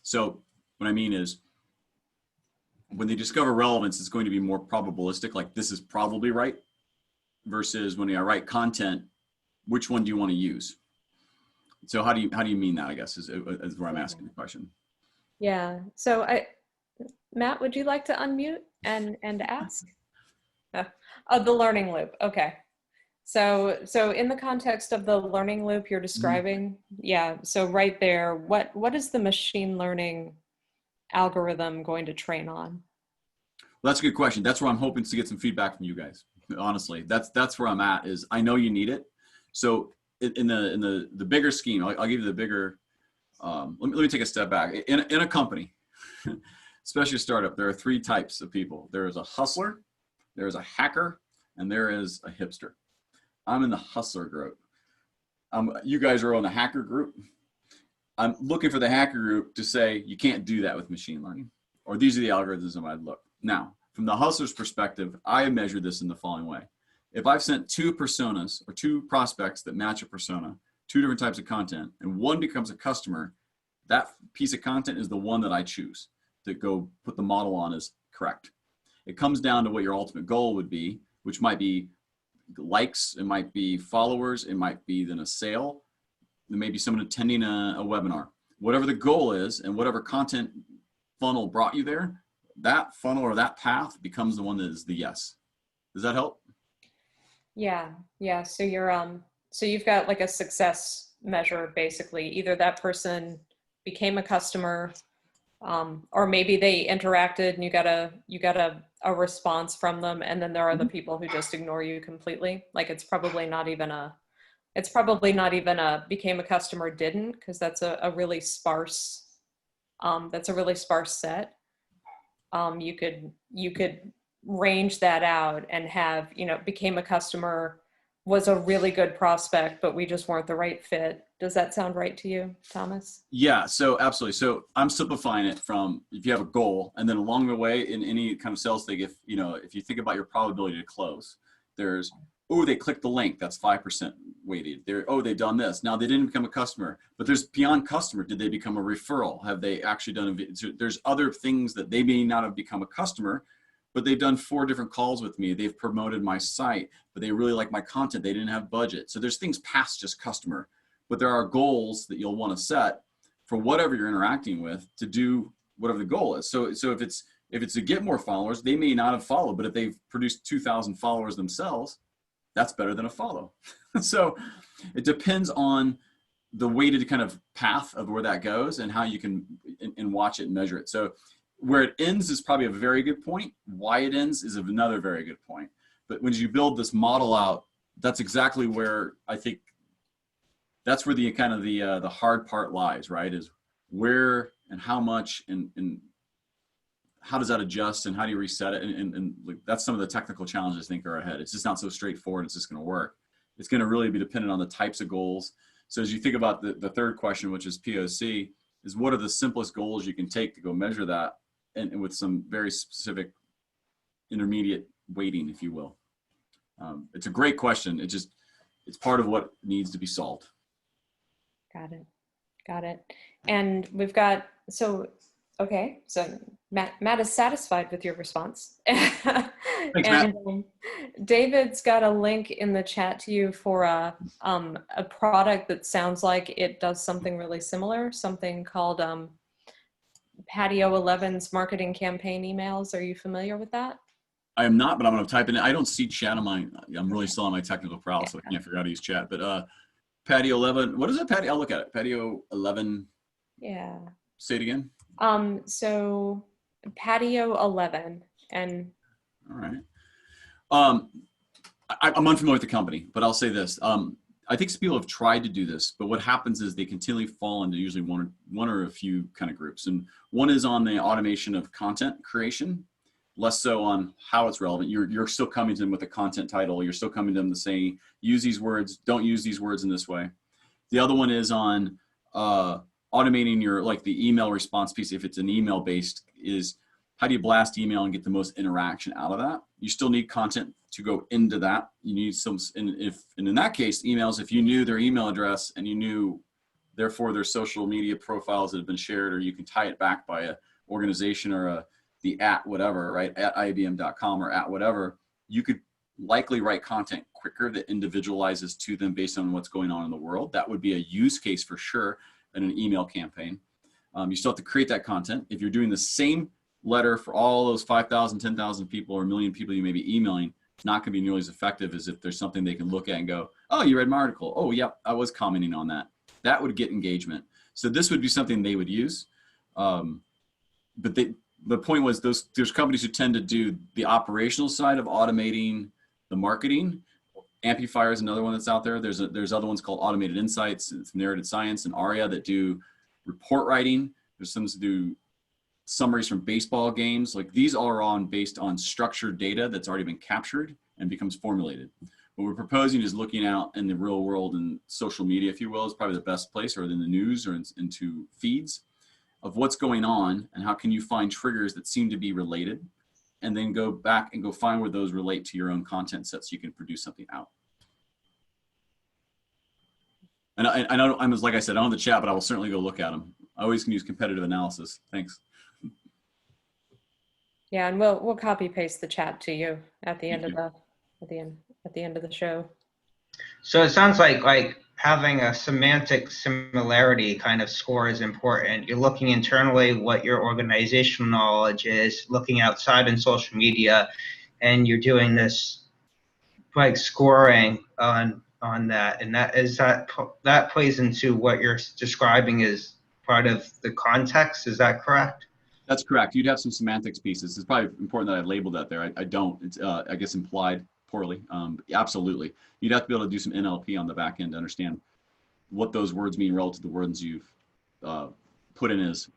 So what I mean is, when they discover relevance, it's going to be more probabilistic, like this is probably right, versus when I write content, which one do you want to use? So how do you mean that, I guess, is where I'm asking the question. Yeah. So Matt, would you like to unmute and ask? Oh, the learning loop. Okay. So in the context of the learning loop you're describing, yeah. So right there, what is the machine learning algorithm going to train on? Well, that's a good question. That's where I'm hoping to get some feedback from you guys. Honestly, that's where I'm at. Is I know you need it. So in the bigger scheme, I'll give you the bigger, let me take a step back. In a company, especially a startup, there are three types of people. There is a hustler, there is a hacker, and there is a hipster. I'm in the hustler group. You guys are on the hacker group. I'm looking for the hacker group to say, you can't do that with machine learning, or these are the algorithms I'd look. Now, from the hustler's perspective, I measure this in the following way. If I've sent two personas or two prospects that match a persona, two different types of content, and one becomes a customer, that piece of content is the one that I choose to go put the model on as correct. It comes down to what your ultimate goal would be, which might be likes, it might be followers, it might be then a sale, it may be someone attending a webinar. Whatever the goal is and whatever content funnel brought you there, that funnel or that path becomes the one that is the yes. Does that help? Yeah. So so you've got like a success measure, basically. Either that person became a customer, or maybe they interacted and you got a response from them, and then there are the people who just ignore you completely. Like it's probably not even a became a customer didn't, because that's a really sparse set. You could range that out and have, became a customer, was a really good prospect, but we just weren't the right fit. Does that sound right to you, Thomas? Yeah, so absolutely. So I'm simplifying it from, if you have a goal, and then along the way in any kind of sales thing, if you think about your probability to close, there's, oh, they clicked the link, that's 5% weighted. They've done this. Now they didn't become a customer, but there's beyond customer. Did they become a referral? Have they actually done there's other things that they may not have become a customer, but they've done 4 different calls with me. They've promoted my site, but they really like my content. They didn't have budget. So there's things past just customer, but there are goals that you'll want to set for whatever you're interacting with to do whatever the goal is. So if it's to get more followers, they may not have followed, but if they've produced 2,000 followers themselves, that's better than a follow. So it depends on the weighted kind of path of where that goes and how you can and watch it and measure it. So where it ends is probably a very good point. Why it ends is another very good point. But when you build this model out, that's exactly where I think that's where the kind of the hard part lies, right? Is where and how much and how does that adjust and how do you reset it? And that's some of the technical challenges I think are ahead. It's just not so straightforward. It's just going to work. It's going to really be dependent on the types of goals. So as you think about the third question, which is POC, is what are the simplest goals you can take to go measure that, and with some very specific intermediate weighting, if you will. It's a great question. It's part of what needs to be solved. Got it. And we've got, okay, so Matt is satisfied with your response. Thanks, and Matt. David's got a link in the chat to you for a product that sounds like it does something really similar, something called Patio 11's marketing campaign emails. Are you familiar with that? I am not, but I'm going to type in. I don't see chat on my, I'm really still on my technical prowess, so I can't figure out how to use chat. But Patio 11, what is it? I'll look at it. Patio 11. Yeah. Say it again. So Patio 11 and. All right. I'm unfamiliar with the company, but I'll say this. I think some people have tried to do this, but what happens is they continually fall into usually one or a few kind of groups. And one is on the automation of content creation, less so on how it's relevant. You're still coming to them with a content title. You're still coming to them to say, use these words, don't use these words in this way. The other one is on automating your, like the email response piece. If it's an email based, is how do you blast email and get the most interaction out of that? You still need content to go into that. You need some, and in that case, emails, if you knew their email address and you knew therefore their social media profiles that have been shared, or you can tie it back by a organization or the at whatever, right? At IBM.com or at whatever, you could likely write content quicker that individualizes to them based on what's going on in the world. That would be a use case for sure in an email campaign. You still have to create that content. If you're doing the same letter for all those 5,000, 10,000 people or a million people you may be emailing, it's not going to be nearly as effective as if there's something they can look at and go, oh, you read my article. Oh, yep, I was commenting on that. That would get engagement. So this would be something they would use. But the point was there's companies who tend to do the operational side of automating the marketing Amplifier is another one that's out there. There's other ones called Automated Insights, it's Narrative Science, and ARIA that do report writing. There's some that do summaries from baseball games. Like these all are based on structured data that's already been captured and becomes formulated. What we're proposing is looking out in the real world, and social media, if you will, is probably the best place, or in the news or into feeds of what's going on and how can you find triggers that seem to be related, and then go back and go find where those relate to your own content set so you can produce something out. And I know, like I said, I don't have the chat, but I will certainly go look at them. I always can use competitive analysis. Thanks. Yeah, and we'll copy paste the chat to you at the end Thank of the end of the show. So it sounds like having a semantic similarity kind of score is important. You're looking internally what your organizational knowledge is, looking outside in social media, and you're doing this like scoring on that. And that plays into what you're describing as part of the context. Is that correct? That's correct. You'd have some semantics pieces. It's probably important that I labeled that there. I don't. It's I guess implied poorly. Absolutely. You'd have to be able to do some NLP on the back end to understand what those words mean relative to the words you've put in as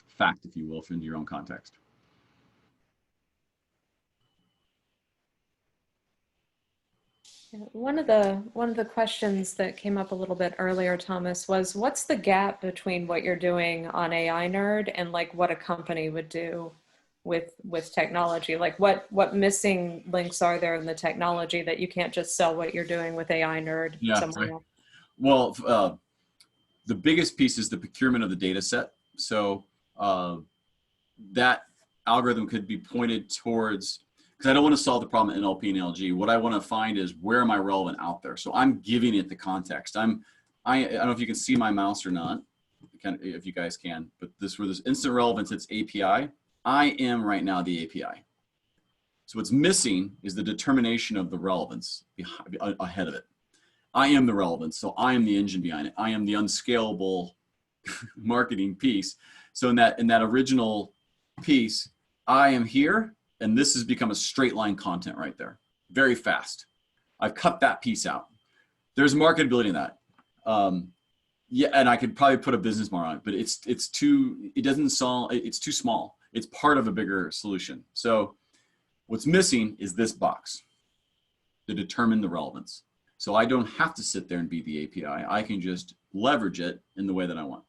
fact, if you will, into your own context. One of the questions that came up a little bit earlier, Thomas, was what's the gap between what you're doing on AI Nerd and like what a company would do with technology? Like what missing links are there in the technology that you can't just sell what you're doing with AI Nerd somewhere else? Well, the biggest piece is the procurement of the data set. So that algorithm could be pointed towards, because I don't want to solve the problem in NLP and NLG. What I want to find is where am I relevant out there? So I'm giving it the context. I don't know if you can see my mouse or not, if you guys can, but where this instant relevance, it's API. I am right now the API. So what's missing is the determination of the relevance ahead of it. I am the relevance, so I am the engine behind it. I am the unscalable marketing piece. So in that original piece, I am here, and this has become a straight line content right there, very fast. I've cut that piece out. There's marketability in that. Yeah, and I could probably put a business model on it, but it's too small. It's part of a bigger solution. So what's missing is this box to determine the relevance. So I don't have to sit there and be the API. I can just leverage it in the way that I want.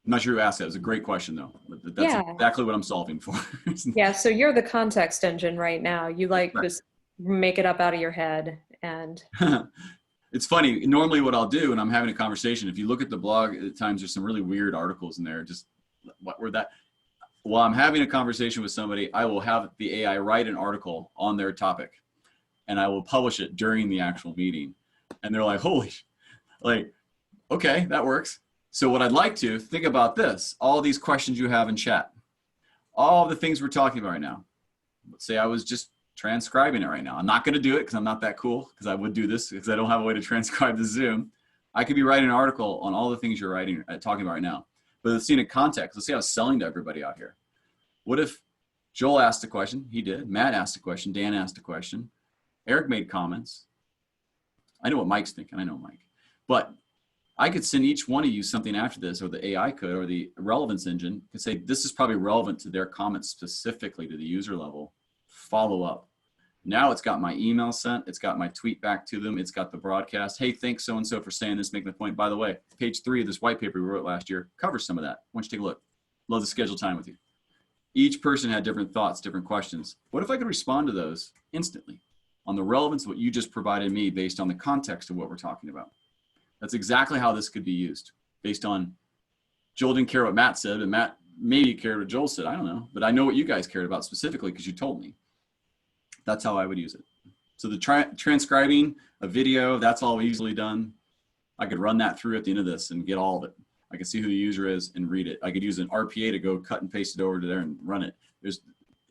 I'm not sure who asked that. It was a great question, though. That's exactly what I'm solving for. Yeah, so you're the context engine right now. You like just make it up out of your head. And it's funny. Normally what I'll do when I'm having a conversation, if you look at the blog, at times there's some really weird articles in there. Just what were that? While I'm having a conversation with somebody, I will have the AI write an article on their topic, and I will publish it during the actual meeting. And they're like, holy, like, okay, that works. So what I'd like to think about this, all these questions you have in chat, all the things we're talking about right now. Let's say I was just transcribing it right now. I'm not going to do it because I'm not that cool, because I would do this because I don't have a way to transcribe the Zoom. I could be writing an article on all the things you're talking about right now. But let's see in a context. Let's say I was selling to everybody out here. What if Joel asked a question? He did. Matt asked a question. Dan asked a question. Eric made comments. I know what Mike's thinking. I know Mike. But I could send each one of you something after this, or the AI could, or the relevance engine could say, this is probably relevant to their comments specifically to the user level. Follow up. Now it's got my email sent. It's got my tweet back to them. It's got the broadcast. Hey, thanks so-and-so for saying this, making the point. By the way, page 3 of this white paper we wrote last year covers some of that. Why don't you take a look? Love to schedule time with you. Each person had different thoughts, different questions. What if I could respond to those instantly on the relevance of what you just provided me based on the context of what we're talking about? That's exactly how this could be used, based on Joel didn't care what Matt said, and Matt maybe cared what Joel said. I don't know, but I know what you guys cared about specifically because you told me. That's how I would use it. So the transcribing a video, that's all easily done. I could run that through at the end of this and get all of it. I can see who the user is and read it. I could use an RPA to go cut and paste it over to there and run it.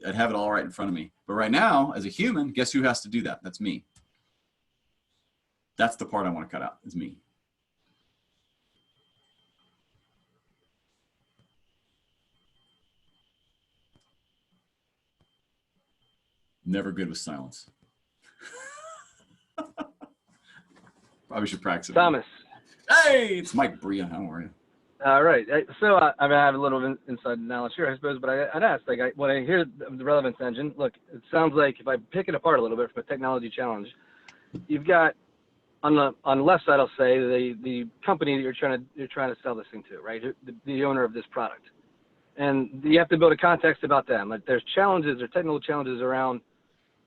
I'd have it all right in front of me. But right now, as a human, guess who has to do that? That's me. That's the part I want to cut out, is me. Never good with silence. Probably should practice it. Thomas. Hey, it's Mike Bria. How are you? All right. So I mean, I have a little inside knowledge here, I suppose, but I'd ask, like, when I hear the relevance engine, look, it sounds like if I pick it apart a little bit from a technology challenge, you've got on the left side, I'll say the company that you're trying to sell this thing to, right? The owner of this product, and you have to build a context about them. Like, there's challenges or technical challenges around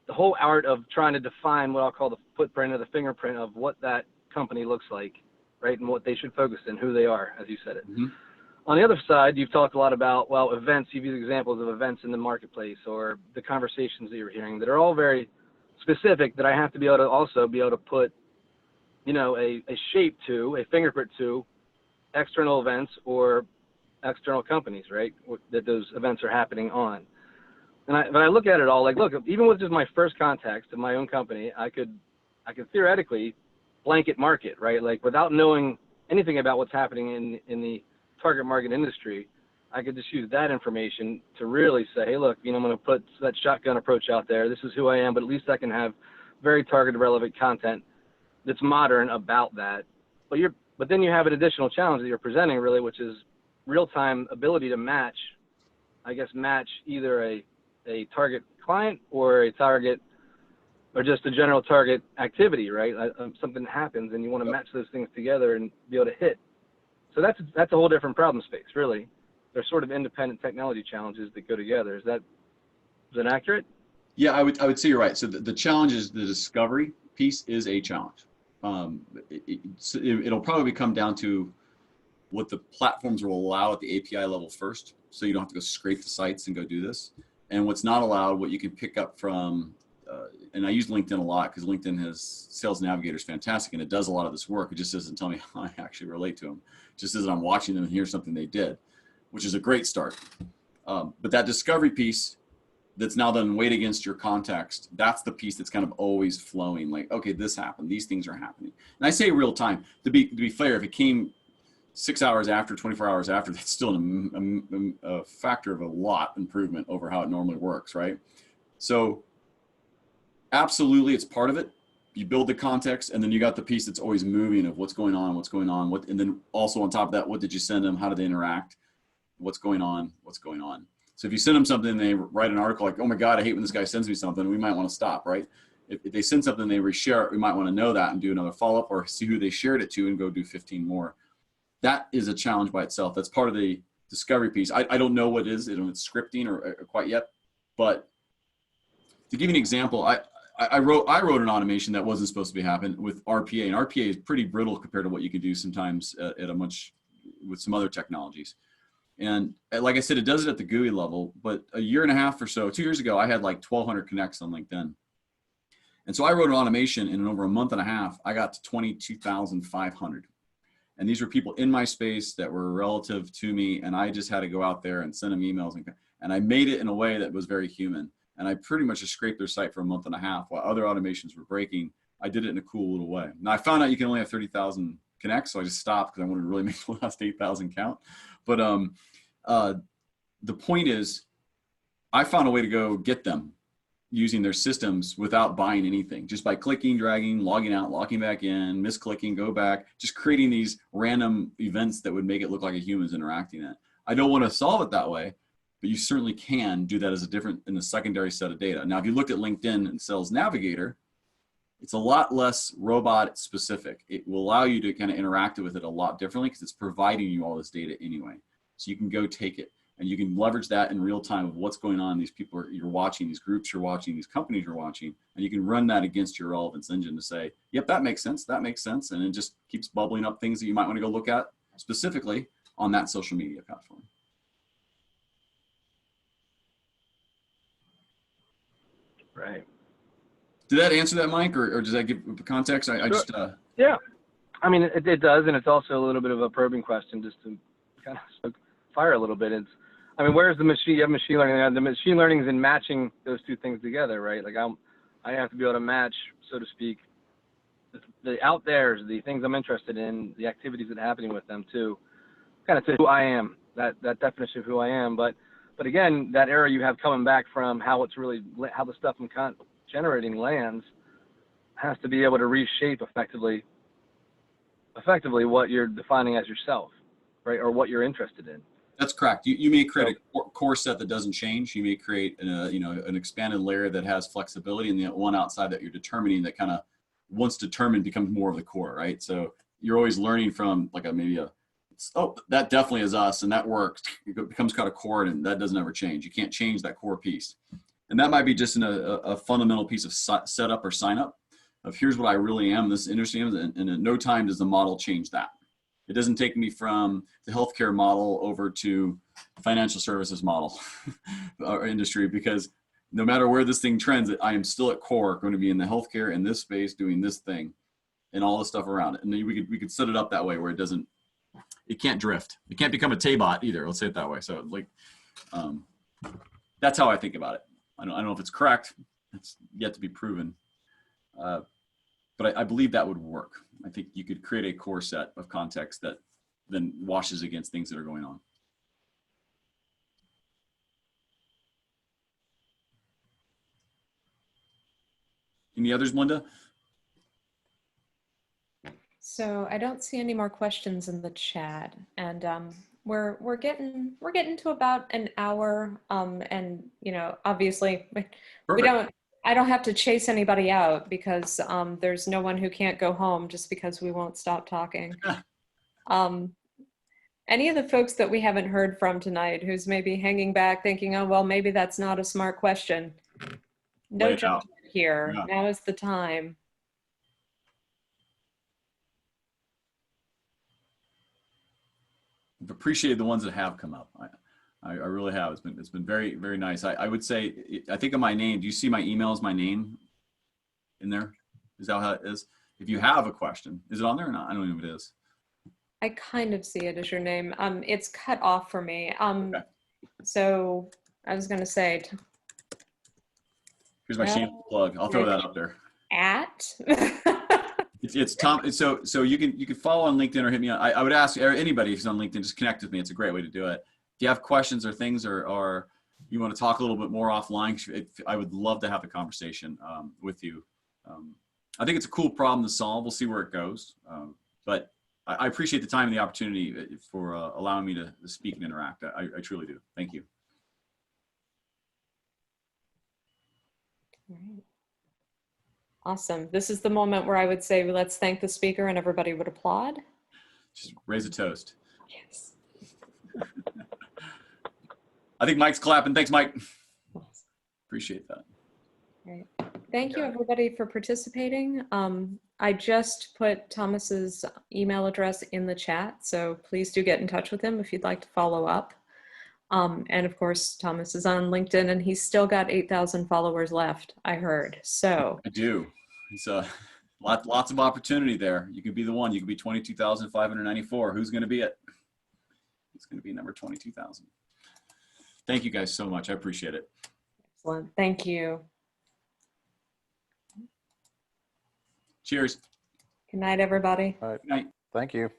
the whole art of trying to define what I'll call the footprint or the fingerprint of what that company looks like, right? And what they should focus in, who they are, as you said it. Mm-hmm. On the other side, you've talked a lot about, well, events. You've used examples of events in the marketplace or the conversations that you're hearing that are all very specific, that I have to be able to also be able to put, you know, a shape to, a fingerprint to external events or external companies, right? That those events are happening on. And when I look at it all, like, look, even with just my first context of my own company, I could theoretically blanket market, right? Like, without knowing anything about what's happening in the target market industry, I could just use that information to really say, hey, look, you know, I'm going to put that shotgun approach out there. This is who I am, but at least I can have very targeted, relevant content that's modern about that. But then you have an additional challenge that you're presenting, really, which is real-time ability to match either a target client or a target or just a general target activity, right? Something happens and you want to match those things together and be able to hit. So that's a whole different problem space, really. They're sort of independent technology challenges that go together. Is that accurate? Yeah, I would say you're right. So the challenge is the discovery piece is a challenge. It'll probably come down to what the platforms will allow at the API level first, so you don't have to go scrape the sites and go do this. And what's not allowed, what you can pick up from, and I use LinkedIn a lot because LinkedIn has Sales Navigator is fantastic and it does a lot of this work. It just doesn't tell me how I actually relate to them. It just says that I'm watching them and here's something they did, which is a great start. But that discovery piece that's now done weighed against your context, that's the piece that's kind of always flowing. Like, okay, this happened. These things are happening. And I say real time. To be fair, if it came 6 hours after, 24 hours after, that's still a factor of a lot improvement over how it normally works, right? So absolutely, it's part of it. You build the context, and then you got the piece that's always moving of what's going on, and then also on top of that, what did you send them? How did they interact? What's going on? So if you send them something, they write an article like, oh my God, I hate when this guy sends me something, we might want to stop, right? If they send something, they reshare it, we might want to know that and do another follow-up or see who they shared it to and go do 15 more. That is a challenge by itself. That's part of the discovery piece. I don't know what it is. It's scripting or quite yet, but to give you an example, I wrote an automation that wasn't supposed to be happening with RPA, and RPA is pretty brittle compared to what you can do sometimes with some other technologies. And like I said, it does it at the GUI level, but a year and a half or so, 2 years ago, I had like 1,200 connects on LinkedIn. And so I wrote an automation, and in over a month and a half, I got to 22,500. And these were people in my space that were relative to me, and I just had to go out there and send them emails. And I made it in a way that was very human. And I pretty much just scraped their site for a month and a half while other automations were breaking. I did it in a cool little way. Now I found out you can only have 30,000 connects, so I just stopped because I wanted to really make the last 8,000 count. But the point is, I found a way to go get them using their systems without buying anything, just by clicking, dragging, logging out, logging back in, misclicking, go back, just creating these random events that would make it look like a human's interacting in it. I don't want to solve it that way, but you certainly can do that as in a secondary set of data. Now, if you look at LinkedIn and Sales Navigator, it's a lot less robot specific. It will allow you to kind of interact with it a lot differently because it's providing you all this data anyway. So you can go take it and you can leverage that in real time of what's going on. These people you're watching, these groups you're watching, these companies you're watching, and you can run that against your relevance engine to say, yep, that makes sense. That makes sense. And it just keeps bubbling up things that you might want to go look at specifically on that social media platform. Right. Did that answer that, Mike, or does that give context? Yeah, I mean, it does, and it's also a little bit of a probing question just to kind of fire a little bit. I mean, where's the machine? You have machine learning. The machine learning is in matching those two things together, right? Like I have to be able to match, so to speak, the out there's, the things I'm interested in, the activities that are happening with them too, kind of to who I am, that definition of who I am. But again, that error you have coming back from how the stuff I'm generating lands has to be able to reshape effectively effectively what you're defining as yourself, right? Or what you're interested in. That's correct. You may create a core set that doesn't change. You may create an expanded layer that has flexibility, and the one outside that you're determining that kind of, once determined, becomes more of the core, right? So you're always learning from like oh, that definitely is us, and that works. It becomes kind of core, and that doesn't ever change. You can't change that core piece. And that might be just in a fundamental piece of setup or sign up of here's what I really am, this industry, and in no time does the model change that. It doesn't take me from the healthcare model over to financial services model or industry, because no matter where this thing trends, I am still at core going to be in the healthcare in this space doing this thing and all the stuff around it. And we could set it up that way where it can't drift. It can't become a Taybot either. Let's say it that way. So like, that's how I think about it. I don't know if it's correct. It's yet to be proven. But I believe that would work. I think you could create a core set of context that then washes against things that are going on. Any others, Melinda? So I don't see any more questions in the chat, and we're getting to about an hour, and obviously I don't have to chase anybody out, because there's no one who can't go home just because we won't stop talking. Any of the folks that we haven't heard from tonight who's maybe hanging back thinking, oh, well, maybe that's not a smart question. No judgment here. Yeah. Now is the time. I've appreciated the ones that have come up. I really have. It's been very, very nice. I would say, I think of my name. Do you see my email as my name in there? Is that how it is? If you have a question, is it on there or not? I don't know if it is. I kind of see it as your name. It's cut off for me. Okay. So I was going to say. Here's my shameless plug. I'll throw that up there. At. It's Tom. So you can follow on LinkedIn or hit me on. I would ask anybody who's on LinkedIn, just connect with me. It's a great way to do it. If you have questions or things, or you want to talk a little bit more offline, I would love to have a conversation with you. I think it's a cool problem to solve. We'll see where it goes. But I appreciate the time and the opportunity for allowing me to speak and interact. I truly do. Thank you. All right. Awesome. This is the moment where I would say, let's thank the speaker, and everybody would applaud. Just raise a toast. Yes. I think Mike's clapping. Thanks, Mike. Awesome. Appreciate that. All right. Thank you, everybody, for participating. I just put Thomas's email address in the chat, so please do get in touch with him if you'd like to follow up. And of course, Thomas is on LinkedIn, and he's still got 8,000 followers left, I heard. So I do. It's lots of opportunity there. You could be the one. You could be 22,594. Who's going to be it? It's going to be number 22,000. Thank you guys so much. I appreciate it. Excellent. Thank you. Cheers. Good night, everybody. All right. Good night. Thank you.